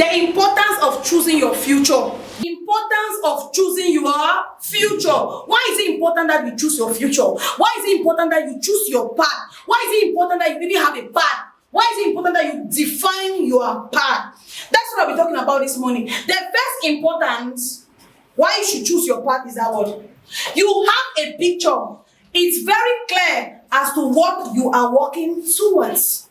The importance of choosing your future. Importance of choosing your future. Why is it important that you choose your future? Why is it important that you choose your path? Why is it important that you really have a path? Why is it important that you define your path? That's what I'll be talking about this morning. The first importance why you should choose your path is that what? You have a picture. It's very clear as to what you are working towards.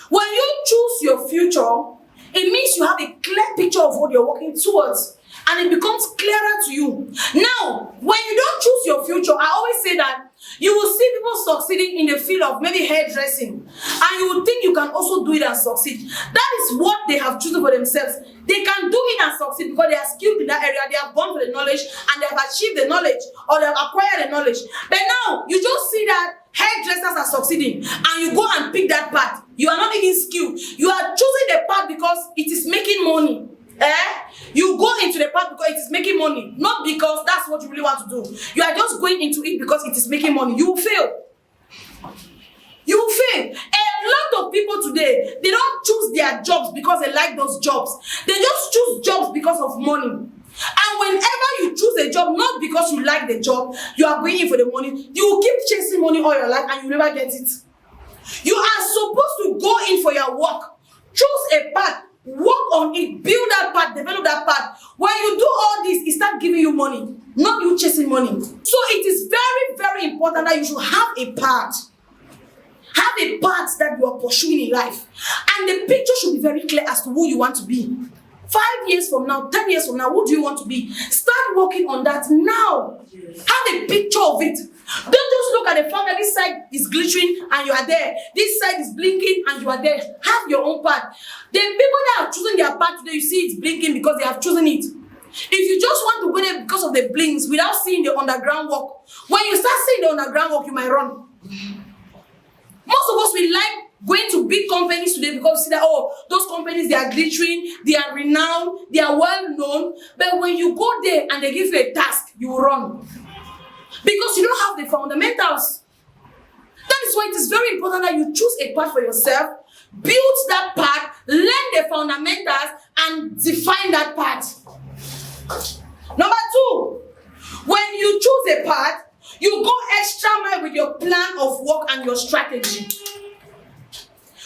When you choose your future, it means you have a clear picture of what you're working towards, and it becomes clearer to you. Now, when you don't choose your future, I always say that you will see people succeeding in the field of maybe hairdressing, and you will think you can also do it and succeed. That is what they have chosen for themselves. They can do it and succeed because they are skilled in that area. They have gone for the knowledge and they have achieved the knowledge, or they have acquired the knowledge. But now you just see that hairdressers are succeeding and you go and pick that path. You are not even skilled. You are choosing the path because it is making money. You go into the path because it is making money, not because that's what you really want to do. You are just going into it because it is making money. You will fail. You will fail. A lot of people today, they don't choose their jobs because they like those jobs. They just choose jobs because of money. And whenever you choose a job, not because you like the job, you are going in for the money, you will keep chasing money all your life and you never get it. You are supposed to go in for your work. Choose a path. Work on it, build that path, develop that path. When you do all this, it starts giving you money, not you chasing money. So it is very, very important that you should have a path. Have a path that you are pursuing in life. And the picture should be very clear as to who you want to be. 5 years from now, 10 years from now, who do you want to be? Start working on that now. Have a picture of it. Don't just look at the fact that this side is glittering and you are there. This side is blinking and you are there. Have your own path. The people that have chosen their path today, you see it's blinking because they have chosen it. If you just want to go there because of the blinks without seeing the underground work, when you start seeing the underground work, you might run. Most of us, we like going to big companies today because we see that, oh, those companies, they are glittering, they are renowned, they are well known. But when you go there and they give you a task, you will run. Because you don't have the fundamentals. That is why it is very important that you choose a path for yourself, build that path, learn the fundamentals, and define that path. Number 2, when you choose a path, you go extra mile with your plan of work and your strategy.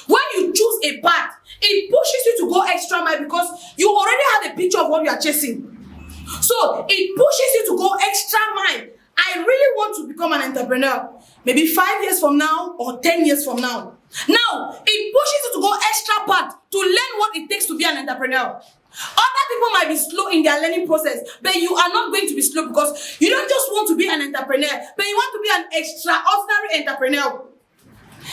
When you choose a path, it pushes you to go extra mile because you already have a picture of what you are chasing. So it pushes you to go extra mile. I really want to become an entrepreneur. Maybe 5 years from now or 10 years from now. Now, it pushes you to go extra path to learn what it takes to be an entrepreneur. Other people might be slow in their learning process, but you are not going to be slow because you don't just want to be an entrepreneur, but you want to be an extraordinary entrepreneur.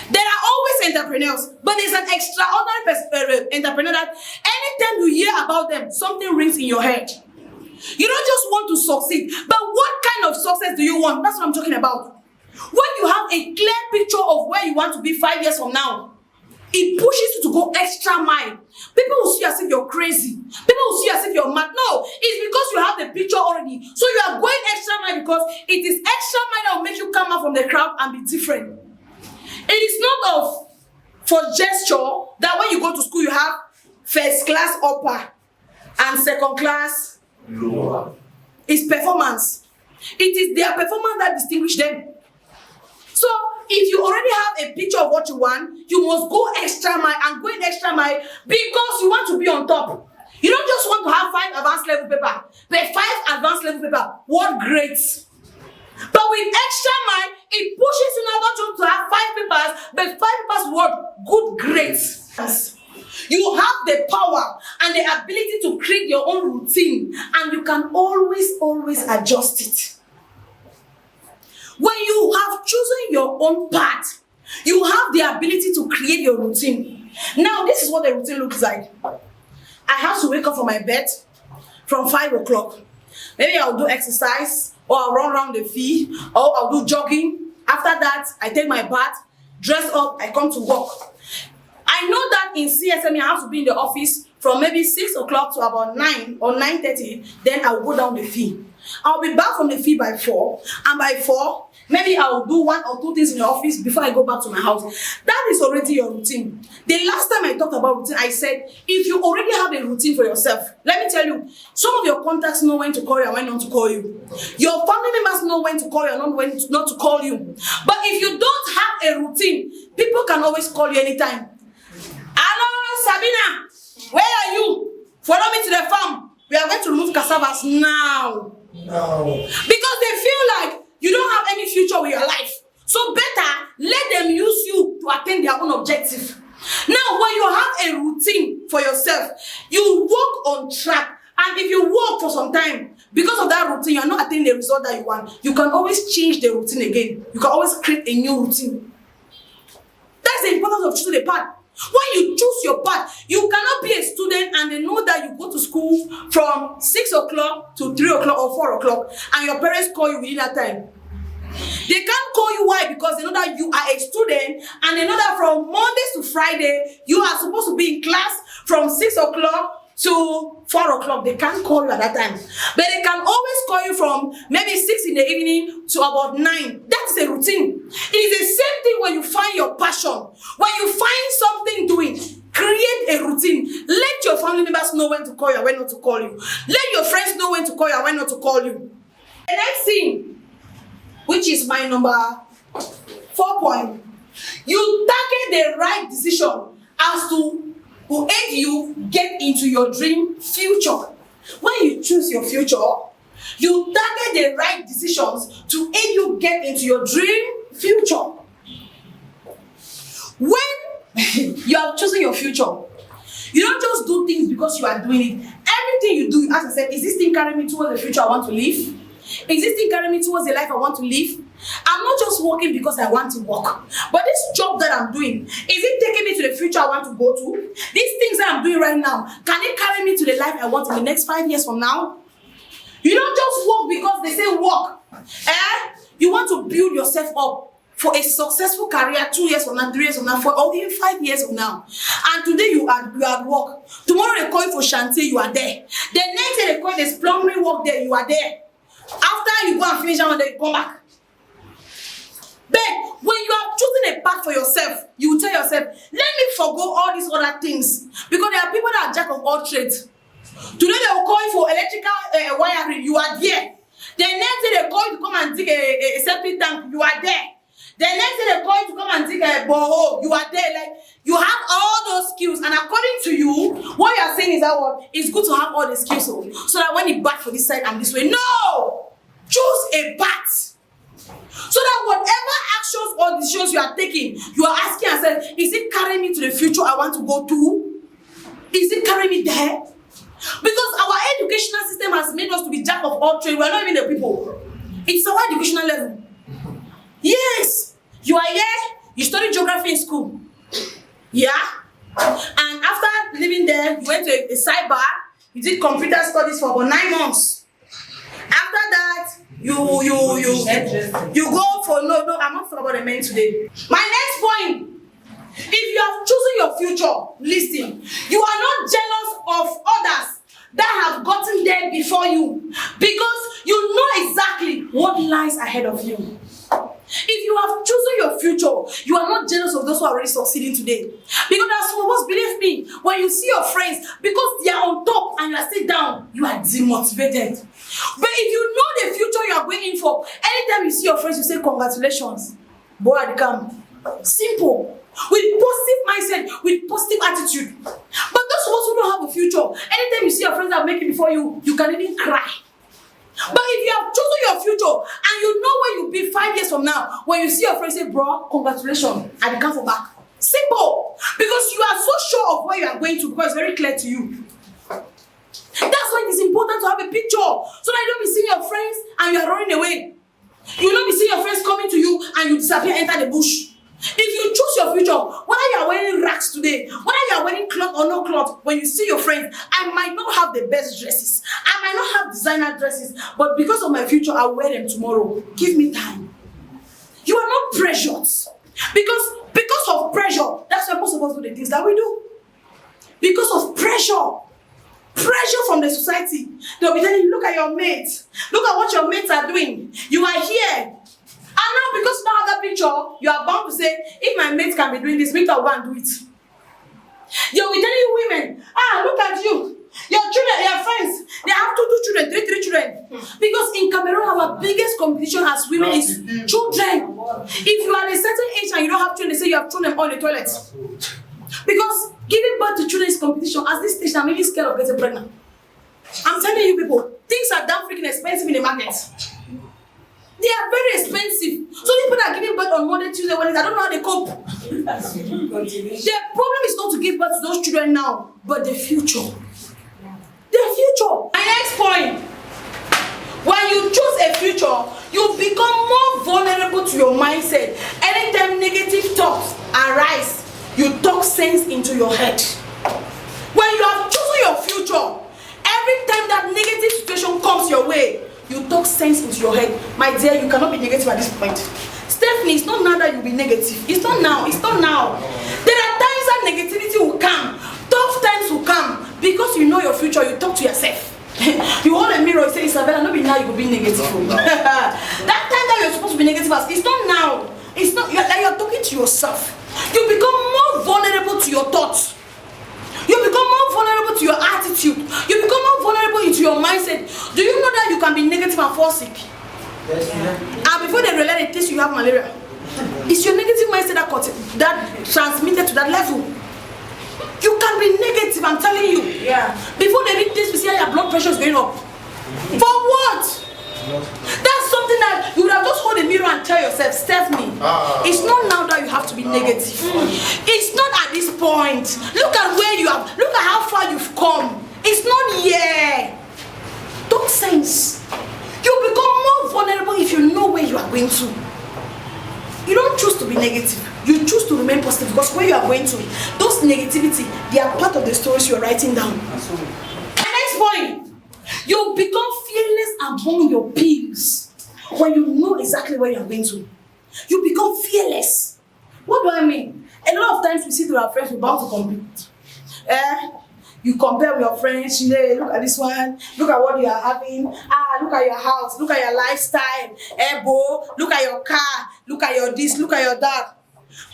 There are always entrepreneurs, but there's an extraordinary entrepreneur that anytime you hear about them, something rings in your head. You don't just want to succeed, but what kind of success do you want? That's what I'm talking about. When you have a clear picture of where you want to be 5 years from now, it pushes you to go extra mile. People will see as if you're crazy. People will see as if you're mad. No, it's because you have the picture already. So you are going extra mile because it is extra mile that will make you come out from the crowd and be different. It is not for gesture that when you go to school you have first class upper and second class lower. It's performance. It is their performance that distinguishes them. So if you already have a picture of what you want, you must go extra mile, and going extra mile because you want to be on top. You don't just want to have 5 advanced level paper, but 5 advanced level paper. What grades? But with extra mile, it pushes you now not just to have 5 papers, but 5 papers what? Good grades. You have the power and the ability to create your own routine, and you can always adjust it. When you have chosen your own path, you have the ability to create your routine. Now, this is what the routine looks like. I have to wake up from my bed from 5 o'clock. Maybe I'll do exercise, or I'll run around the field, or I'll do jogging. After that, I take my bath, dress up, I come to work. I know that in CSME, I have to be in the office from maybe 6 o'clock to about 9 or 9:30. Then I'll go down the field. I'll be back from the field by 4, and by 4, Maybe I'll do 1 or 2 things in the office before I go back to my house. That is already your routine. The last time I talked about routine, I said, if you already have a routine for yourself, let me tell you, some of your contacts know when to call you and when not to call you. Your family members know when to call you and when not to call you. But if you don't have a routine, people can always call you anytime. Hello, Sabina, where are you? Follow me to the farm. We are going to remove cassavas now. No. Because they feel like you don't have any future with your life. So better let them use you to attain their own objective. Now, when you have a routine for yourself, you walk on track. And if you walk for some time, because of that routine, you are not attaining the result that you want. You can always change the routine again. You can always create a new routine. That's the importance of choosing a path. When you choose your path, you cannot be a student and they know that you go to school from 6 o'clock to 3 o'clock or 4 o'clock and your parents call you within that time. They can't call you. Why? Because they know that you are a student and they know that from Mondays to Friday, you are supposed to be in class from 6 o'clock to 4 o'clock. They can't call you at that time. But they can always call you from maybe 6 in the evening to about 9. That is a routine. It is the same thing when you find your passion. When you find something doing, create a routine. Let your family members know when to call you and when not to call you. Let your friends know when to call you and when not to call you. The next thing, which is my number 4 point, you target the right decision as to who aid you get into your dream future. When you choose your future, you target the right decisions to aid you get into your dream future. When you are choosing your future, you don't just do things because you are doing it. Everything you do, as I said, is this thing carrying me towards the future I want to live? Is this thing carrying me towards the life I want to live? I'm not just working because I want to work. But this job that I'm doing, is it taking me to the future I want to go to? These things that I'm doing right now, can it carry me to the life I want in the next 5 years from now? You don't just work because they say work. You want to build yourself up for a successful career 2 years from now, 3 years from now, or even 5 years from now. And today you are at work. Tomorrow they call you for chantier, you are there. The next day they call you, there's plumbing work there, you are there. After you go and finish that one, then you come back. But when you are choosing a path for yourself, you will tell yourself, let me forgo all these other things. Because there are people that are jack of all trades. Today they will call you for electrical wiring, you are there. The next day they call you to come and dig a septic tank, you are there. The next day they call you to come and dig a borehole, you are there. Like, you have all those skills, and according to you, what you are saying is that what? It's good to have all the skills so that when you back for this side and this way. No! Choose a path. So that whatever actions or decisions you are taking, you are asking yourself, is it carrying me to the future I want to go to? Is it carrying me there? Because our educational system has made us to be jack of all trades. We are not even the people. It's our educational level. Yes, you are here, you study geography in school. Yeah? And after living there, you went to a cyber, you did computer studies for about 9 months. After that, you go for no, I'm not talking about the men today. My next point, if you have chosen your future, listen, you are not jealous of others that have gotten there before you, because you know exactly what lies ahead of you. If you have chosen your future, you are not jealous of those who are already succeeding today. Because that's what most, believe me, when you see your friends, because they are on top and you are still down, you are demotivated. But if you know the future you are going in for, anytime you see your friends, you say, congratulations. Boy, I come. Simple. With positive mindset, with positive attitude. But those of us who don't have a future, anytime you see your friends that are making before you, you can even cry. But if you have chosen your future and you know where you'll be 5 years from now, when you see your friend say, bro, congratulations, I come for back. Simple. Because you are so sure of where you are going to, because it's very clear to you. That's why it is important to have a picture, so that you don't be seeing your friends and you are running away. You don't be seeing your friends coming to you and you disappear, enter the bush. If you choose your future, whether you are wearing racks today, whether you are wearing cloth or no cloth, when you see your friends, I might not have the best dresses, I might not have designer dresses, but because of my future, I'll wear them tomorrow. Give me time. You are not pressured. Because of pressure, that's why most of us do the things that we do. Because of pressure from the society. They'll be telling you, look at your mates. Look at what your mates are doing. You are here. now, because you don't have that picture, you are bound to say, if my mate can be doing this, me too, I'll go and do it. They will be telling you women, look at you. Your children, your friends, they have two children, three children. Because in Cameroon, our biggest competition as women is children. If you are a certain age and you don't have children, they say you have thrown them on the toilet. Because giving birth to children is competition. At this stage, I'm really scared of getting pregnant. I'm telling you people, things are damn freaking expensive in the market. They are very expensive. So people are giving birth on Monday, Tuesday, Wednesday. I don't know how they cope. The problem is not to give birth to those children now, but the future. The future. My next point. When you choose a future, you become more vulnerable to your mindset. Anytime negative thoughts arise, you talk sense into your head. When you have chosen your future, every time that negative situation comes your way, you talk sense into your head. My dear, you cannot be negative at this point. Stephanie, it's not now that you'll be negative. It's not now. It's not now. There are times that negativity will come. Tough times will come. Because you know your future, you talk to yourself. You hold a mirror, you say, Isabella, not be now you will be negative. That time that you're supposed to be negative, it's not now. It's not, you're talking to yourself. You become more vulnerable to your thoughts. You become more vulnerable to your attitude. You become more vulnerable into your mindset. Do you know that you can be negative and fall sick? Yes, and before they realize it test you have malaria. It's your negative mindset that transmitted to that level. You can be negative, I'm telling you. Yeah. Before they read this, we see how your blood pressure is going up. For what? That's something that you would have just hold a mirror and tell yourself, Stephanie, it's not now that you have to be negative. It's not at this point. Look at where you have, look at how far you've come. It's not here. Talk sense. You become more vulnerable if you know where you are going to. You don't choose to be negative. You choose to remain positive because where you are going to, those negativity, they are part of the stories you are writing down. The next point. You become fearless among your peers when you know exactly where you are going to. You become fearless. What do I mean? A lot of times we sit with our friends, we're bound to compete. You compare with your friends, you know, look at this one, look at what you are having, look at your house, look at your lifestyle, look at your car, look at your this, look at your that.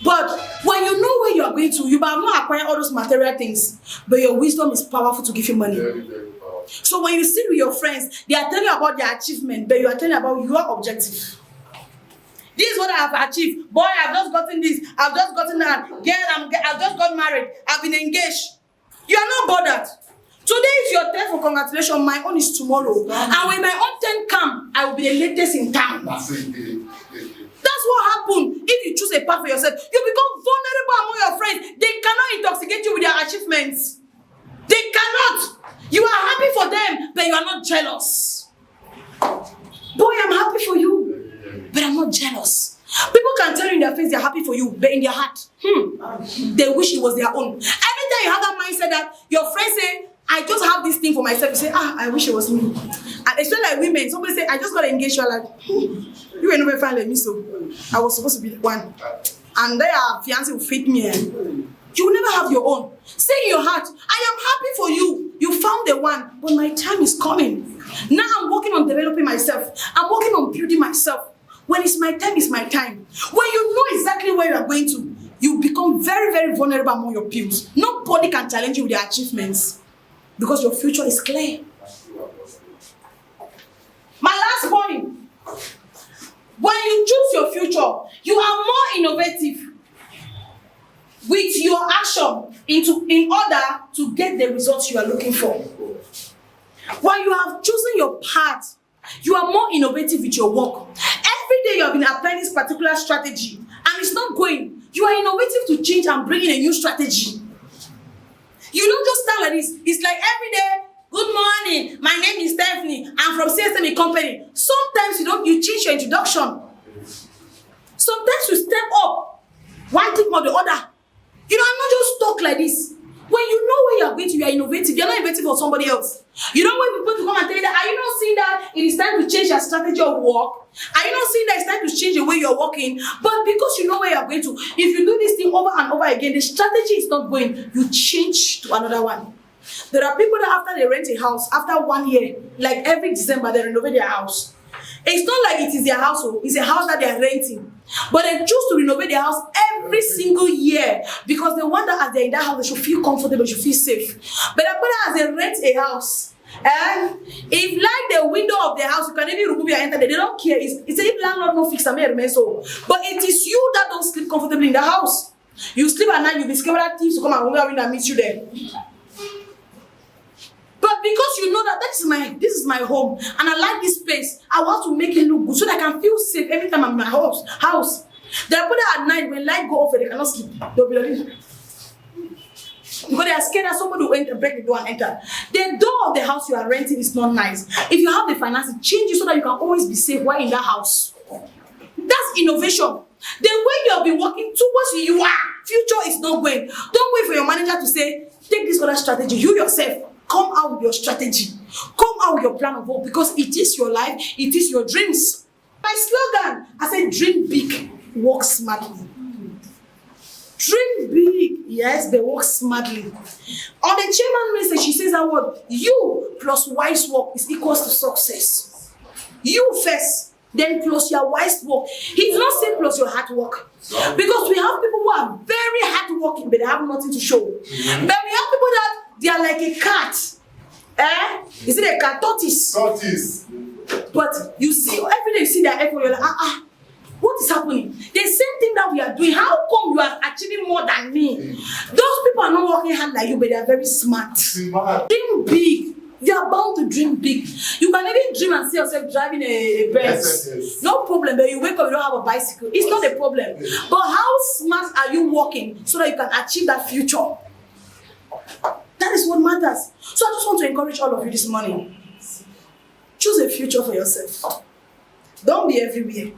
But when you know where you are going to, you might not acquire all those material things, but your wisdom is powerful to give you money. Very, very powerful. So when you sit with your friends, they are telling you about their achievement, but you are telling about your objective. This is what I have achieved. Boy, I've just gotten this. I've just gotten that. Girl, I've just got married. I've been engaged. You are not bothered. Today is your turn for congratulations. My own is tomorrow. And when my own turn comes, I will be the latest in town. That's what happens if you choose a path for yourself. You become vulnerable among your friends. They cannot intoxicate you with their achievements. They cannot. You are happy for them, but you are not jealous. Boy, I'm happy for you, but I'm not jealous. People can tell you in their face they're happy for you, but in their heart, they wish it was their own. Every time you have that mindset that your friends say, I just have this thing for myself, you say, I wish it was me. And especially like women, somebody say, I just got engaged, you're like, you ain't never find like me, so I was supposed to be the one. And their fiancé will fit me in. You will never have your own. Say in your heart, I am happy for you. You found the one, but my time is coming. Now I'm working on developing myself. I'm working on building myself. When it's my time, it's my time. When you know exactly where you are going to, you become very, very vulnerable among your peers. Nobody can challenge you with their achievements because your future is clear. My last point. When you choose your future, you are more innovative with your action in order to get the results you are looking for. When you have chosen your path, you are more innovative with your work. Every day you have been applying this particular strategy and it's not going. You are innovative to change and bring in a new strategy. You don't just stand like this. It's like every day, good morning, my name is Stephanie. I'm from CSM company. Sometimes you change your introduction. Sometimes you step up one thing or the other. I'm not just talk like this. When you know where you are going to, you are innovative. You're not innovative for somebody else. You don't want people to come and tell you that, are you not seeing that it is time to change your strategy of work? Are you not seeing that it's time to change the way you're working? But because you know where you're going to, if you do this thing over and over again, the strategy is not going, you change to another one. There are people that after they rent a house, after 1 year, like every December, they renovate their house. It's not like it is their household, it's a house that they are renting. But they choose to renovate their house every single year because they want that as they're in that house, they should feel comfortable, they should feel safe. But as they rent a house, and if like the window of the house, you can even remove your enter, they don't care. It's a landlord no fix a so. But it is you that don't sleep comfortably in the house. You sleep at night, you'll be scared that thieves to come and room and meet you there. But because you know that this is my home and I like this space, I want to make it look good so that I can feel safe every time I'm in my house. There are people that at night when light go off, they cannot sleep. They'll be like this. Because they are scared that somebody will enter, break the door and enter. The door of the house you are renting is not nice. If you have the finances, change it so that you can always be safe while in that house. That's innovation. The way you have been working towards your future is not going. Don't wait for your manager to say, take this other strategy. You yourself, come out with your strategy. Come out with your plan of work because it is your life, it is your dreams. My slogan, I said, dream big, work smartly. Dream big, yes, they work smartly. On the chairman message, she says that word, you plus wise work is equals to success. You first. Then plus your wise work. He did not say plus your hard work. Because we have people who are very hardworking, but they have nothing to show. But we have people that they are like a cat. Is it a cat? Tortoise. Tortoise. But you see, every day you see their effort, you're like, what is happening? The same thing that we are doing. How come you are achieving more than me? Those people are not working hard like you, but they are very smart. Dream big. You are bound to dream big. You can even dream and see yourself driving a Benz. Yes. No problem, but you wake up, you don't have a bicycle. It's not a problem. But how smart are you working so that you can achieve that future? That is what matters. So I just want to encourage all of you this morning. Choose a future for yourself. Don't be everywhere.